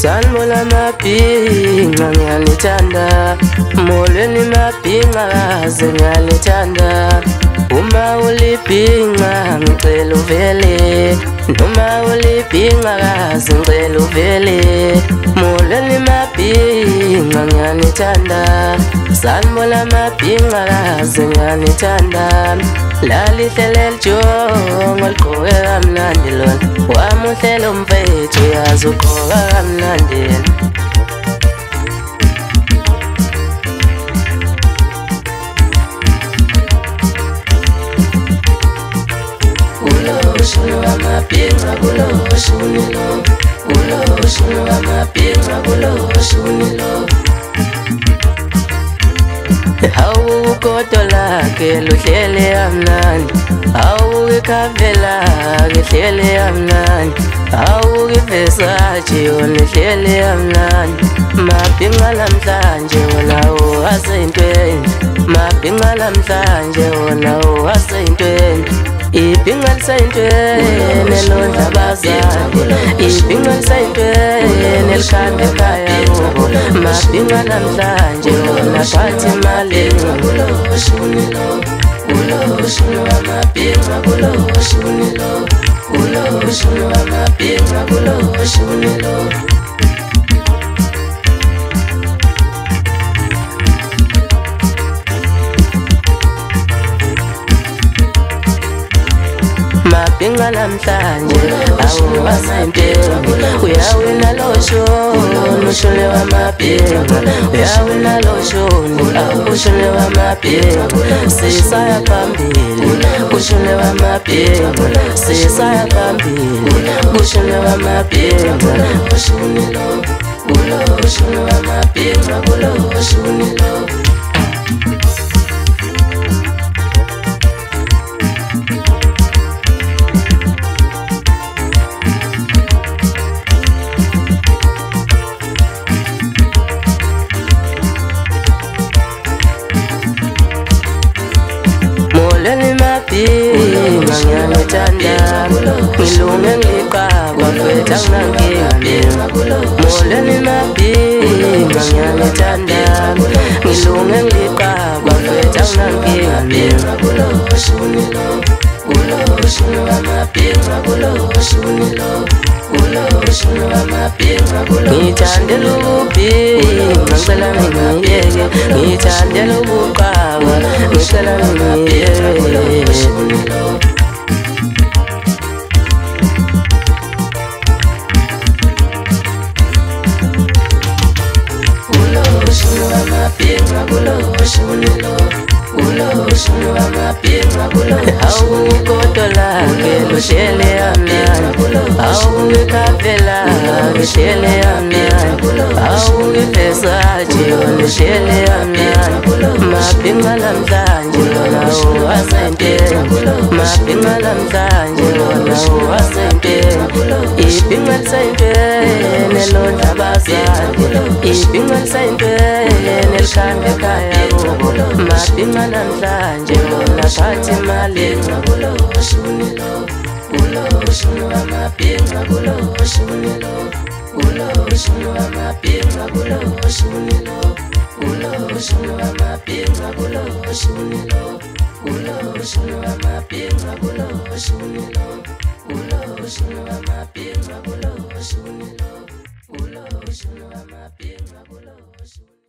Sanibona mabhinqa ngiyalithanda, molweni mabhinqa kaze ngiyalithanda. Uma ulibhinqa ngicela uvele, noma ulibhinqa kaze ngicela uvele. Molweni mabhinqa ngiyalithanda, sanibona mabhinqa kaze ngiyalithanda. Lalihle lelijongo ligqoke kamnandi lona, wamuhle lo mfethu uyazi ugqoka kamnandi. Uloshuni wamabhinqa kuloshuni lo, uloshuni wamabhinqa kuloshuni lo. Hawu kodwa lakhe luhlele kamnandi, hawu ikhafe lakhe hlele kamnandi, hawu iVersace yona ihlele kamnandi. Mabhinqa namhlanje wona waseyintweni, mabhinqa namhlanje wona waseyintweni. Ibhinqa lisayintweni elondla abazali, ibhinqa lisayintweni elikhanda ekhaya kubo. Mabhinqa namhlanje wona phatha imali. Uloshuni lo, uloshuni wamabhinqa kuloshuni lo, uloshuni wamabhinqa kuloshuni lo. Mabhinqa namhlanje awasayintweni, uyawina loshuni ushuni wamabhinqa, uyawina loshuni ushuni wamabhinqa. Sisaya phambili ushuni wamabhinqa, sisaya phambili ushuni wamabhinqa. Ushuni lo, uloshuni wamabhinqa kuloshuni lo. Molweni mabhinqa ngiyalithanda, ngilunge ngiqaba mfethu anginankinga. Molweni mabhinqa ngiyalithanda, ngilunge ngiqaba mfethu anginankinga. Uloshuni lo, uloshuni wamabhinqa kuloshuni lo, uloshuni wamabhinqa kuloshuni lo. Ngithandela ububhinqa ngicela ngiyeke, ngithandela ubuqaba ngicela ngiyeke. Uloshuni lo, uloshuni wamabhinqa kuloshuni lo, uloshuni wamabhinqa kuloshuni lo. Hawu kodwa lakhe luhlele kamnandi, hawu ikhafe lakhe hlele kamnandi, hawu iVersace yona ihlele kamnandi. Mabhinqa namhlanje wona waseyintweni, mabhinqa namhlanje wona waseyintweni. Ibhinqa lisayintweni elondla abazali, ibhinqa lisayintweni elikhanda ekhaya kubo. Mabhinqa namhlanje wona phatha imali. Uloshuni lo, uloshuni wamabhinqa kuloshuni lo, uloshuni wamabhinqa kuloshuni lo, uloshuni wamabhinqa kuloshuni lo, uloshuni wamabhinqa kuloshuni lo, uloshuni wamabhinqa kuloshuni lo, uloshuni wamabhinqa kuloshuni lo.